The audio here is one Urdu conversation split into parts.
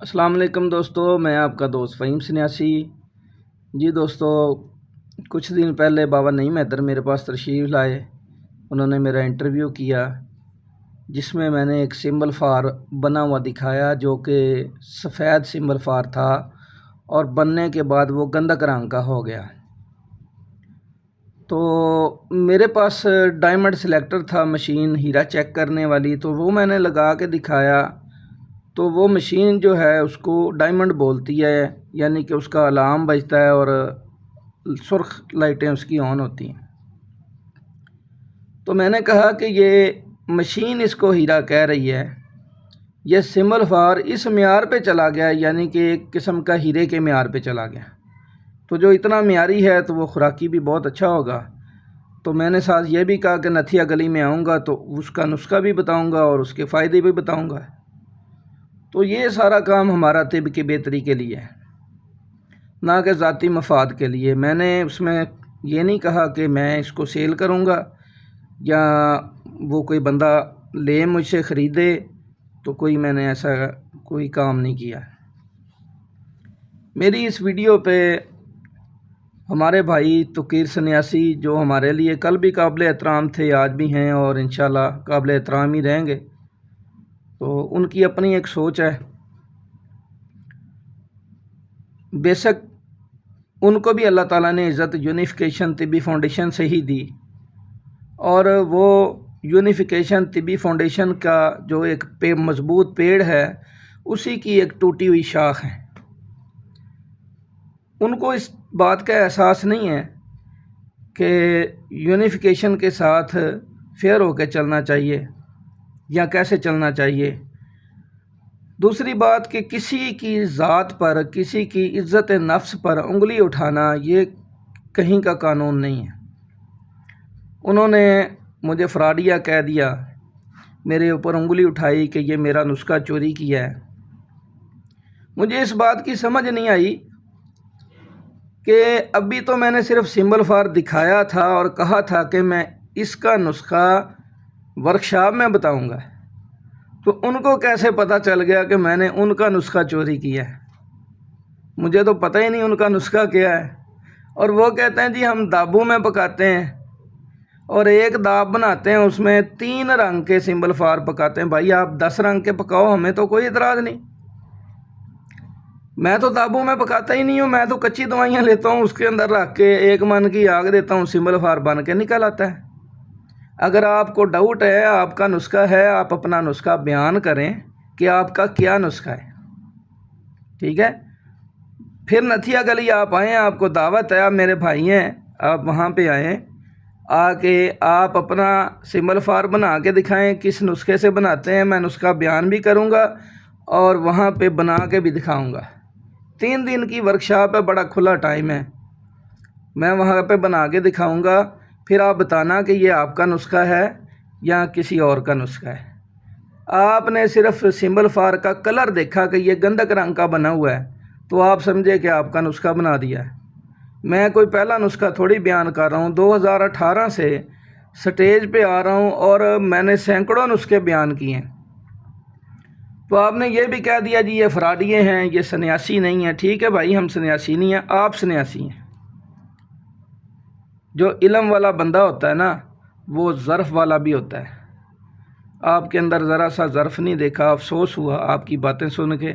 السلام علیکم دوستو، میں آپ کا دوست فہیم سنیاسی۔ جی دوستو، کچھ دن پہلے بابا نعیم حیدر میرے پاس تشریف لائے۔ انہوں نے میرا انٹرویو کیا جس میں نے ایک سمبل فار بنا ہوا دکھایا جو کہ سفید سمبل فار تھا اور بننے کے بعد وہ گندک رنگ کا ہو گیا۔ تو میرے پاس ڈائمنڈ سلیکٹر تھا، مشین ہیرا چیک کرنے والی، تو وہ میں نے لگا کے دکھایا تو وہ مشین جو ہے اس کو ڈائمنڈ بولتی ہے، یعنی کہ اس کا الارم بجتا ہے اور سرخ لائٹیں اس کی آن ہوتی ہیں۔ تو میں نے کہا کہ یہ مشین اس کو ہیرا کہہ رہی ہے، یہ سمبل فار اس معیار پہ چلا گیا، یعنی کہ ایک قسم کا ہیرے کے معیار پہ چلا گیا، تو جو اتنا معیاری ہے تو وہ خوراکی بھی بہت اچھا ہوگا۔ تو میں نے ساتھ یہ بھی کہا کہ نتھیا گلی میں آؤں گا تو اس کا نسخہ بھی بتاؤں گا اور اس کے فائدے بھی بتاؤں گا۔ تو یہ سارا کام ہمارا طب کی بہتری کے لیے ہے، نہ کہ ذاتی مفاد کے لیے۔ میں نے اس میں یہ نہیں کہا کہ میں اس کو سیل کروں گا یا وہ کوئی بندہ لے مجھ سے خریدے، تو میں نے ایسا کوئی کام نہیں کیا۔ میری اس ویڈیو پہ ہمارے بھائی توقیر سنیاسی، جو ہمارے لیے کل بھی قابل احترام تھے، آج بھی ہیں اور انشاءاللہ قابل احترام ہی رہیں گے، تو ان کی اپنی ایک سوچ ہے۔ بے شک ان کو بھی اللہ تعالیٰ نے عزت یونیفیکیشن طبی فاؤنڈیشن سے ہی دی، اور وہ یونیفیکیشن طبی فاؤنڈیشن کا جو ایک مضبوط پیڑ ہے، اسی کی ایک ٹوٹی ہوئی شاخ ہے۔ ان کو اس بات کا احساس نہیں ہے کہ یونیفیکیشن کے ساتھ فیئر ہو کے چلنا چاہیے یا کیسے چلنا چاہیے۔ دوسری بات کہ کسی کی ذات پر، کسی کی عزت نفس پر انگلی اٹھانا یہ کہیں کا قانون نہیں ہے۔ انہوں نے مجھے فراڈیا کہہ دیا، میرے اوپر انگلی اٹھائی کہ یہ میرا نسخہ چوری کیا ہے۔ مجھے اس بات کی سمجھ نہیں آئی کہ ابھی تو میں نے صرف سمبل فار دکھایا تھا اور کہا تھا کہ میں اس کا نسخہ ورکشاپ میں بتاؤں گا، تو ان کو کیسے پتہ چل گیا کہ میں نے ان کا نسخہ چوری کیا ہے؟ مجھے تو پتہ ہی نہیں ان کا نسخہ کیا ہے۔ اور وہ کہتے ہیں جی ہم دابوں میں پکاتے ہیں اور ایک داب بناتے ہیں، اس میں 3 رنگ کے سمبل فار پکاتے ہیں۔ بھائی آپ 10 رنگ کے پکاؤ، ہمیں تو کوئی اعتراض نہیں۔ میں تو دابوں میں پکاتا ہی نہیں ہوں، میں تو کچی دوائیاں لیتا ہوں، اس کے اندر رکھ کے 1 من کی آگ دیتا ہوں، سمبل فار بن کے نکل آتا ہے۔ اگر آپ کو ڈاؤٹ ہے، آپ کا نسخہ ہے، آپ اپنا نسخہ بیان کریں کہ آپ کا کیا نسخہ ہے، ٹھیک ہے؟ پھر نتھیا گلی آپ آئیں، آپ کو دعوت ہے، آپ میرے بھائی ہیں، آپ وہاں پہ آئیں، آ کے آپ اپنا سمبل فار بنا کے دکھائیں کس نسخے سے بناتے ہیں۔ میں نسخہ بیان بھی کروں گا اور وہاں پہ بنا کے بھی دکھاؤں گا۔ 3 دن کی ورکشاپ ہے، بڑا کھلا ٹائم ہے، میں وہاں پہ بنا کے دکھاؤں گا، پھر آپ بتانا کہ یہ آپ کا نسخہ ہے یا کسی اور کا نسخہ ہے۔ آپ نے صرف سمبل فار کا کلر دیکھا کہ یہ گندک رنگ کا بنا ہوا ہے تو آپ سمجھے کہ آپ کا نسخہ بنا دیا ہے۔ میں کوئی پہلا نسخہ تھوڑی بیان کر رہا ہوں، 2018 سے سٹیج پہ آ رہا ہوں اور میں نے سینکڑوں نسخے بیان کیے ہیں۔ تو آپ نے یہ بھی کہہ دیا جی یہ فراڈیے ہیں، یہ سنیاسی نہیں ہیں۔ ٹھیک ہے بھائی، ہم سنیاسی نہیں ہیں، آپ سنیاسی ہیں۔ جو علم والا بندہ ہوتا ہے نا، وہ ظرف والا بھی ہوتا ہے۔ آپ کے اندر ذرا سا ظرف نہیں دیکھا، افسوس ہوا آپ کی باتیں سن کے۔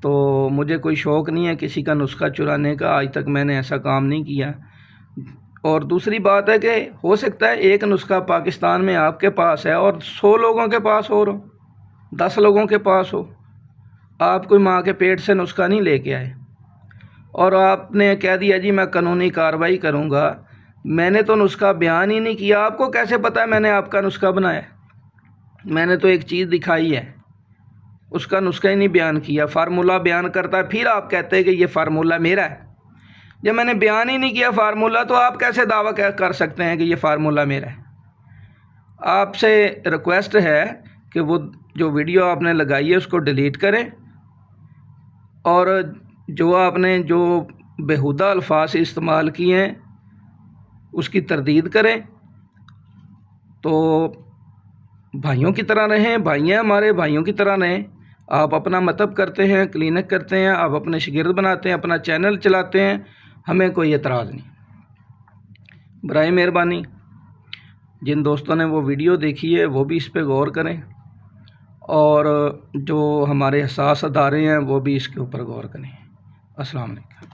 تو مجھے کوئی شوق نہیں ہے کسی کا نسخہ چرانے کا، آج تک میں نے ایسا کام نہیں کیا۔ اور دوسری بات ہے کہ ہو سکتا ہے ایک نسخہ پاکستان میں آپ کے پاس ہے اور 100 لوگوں کے پاس ہو، 10 لوگوں کے پاس ہو۔ آپ کوئی ماں کے پیٹ سے نسخہ نہیں لے کے آئے اور آپ نے کہہ دیا جی میں قانونی کارروائی کروں گا۔ میں نے تو نسخہ بیان ہی نہیں کیا، آپ کو کیسے پتہ ہے میں نے آپ کا نسخہ بنایا؟ میں نے تو ایک چیز دکھائی ہے، اس کا نسخہ ہی نہیں بیان کیا۔ فارمولہ بیان کرتا ہے، پھر آپ کہتے ہیں کہ یہ فارمولہ میرا ہے۔ جب میں نے بیان ہی نہیں کیا فارمولہ، تو آپ کیسے دعویٰ کر سکتے ہیں کہ یہ فارمولہ میرا ہے؟ آپ سے ریکویسٹ ہے کہ وہ جو ویڈیو آپ نے لگائی ہے اس کو ڈیلیٹ کریں، اور جو آپ نے جو بیہودہ الفاظ استعمال کیے ہیں اس کی تردید کریں۔ تو بھائیوں کی طرح رہیں، بھائی ہیں ہمارے، بھائیوں کی طرح رہیں۔ آپ اپنا مطلب کرتے ہیں، کلینک کرتے ہیں، آپ اپنے شاگرد بناتے ہیں، اپنا چینل چلاتے ہیں، ہمیں کوئی اعتراض نہیں۔ برائے مہربانی جن دوستوں نے وہ ویڈیو دیکھی ہے وہ بھی اس پہ غور کریں، اور جو ہمارے حساس ادارے ہیں وہ بھی اس کے اوپر غور کریں۔ السلام علیکم۔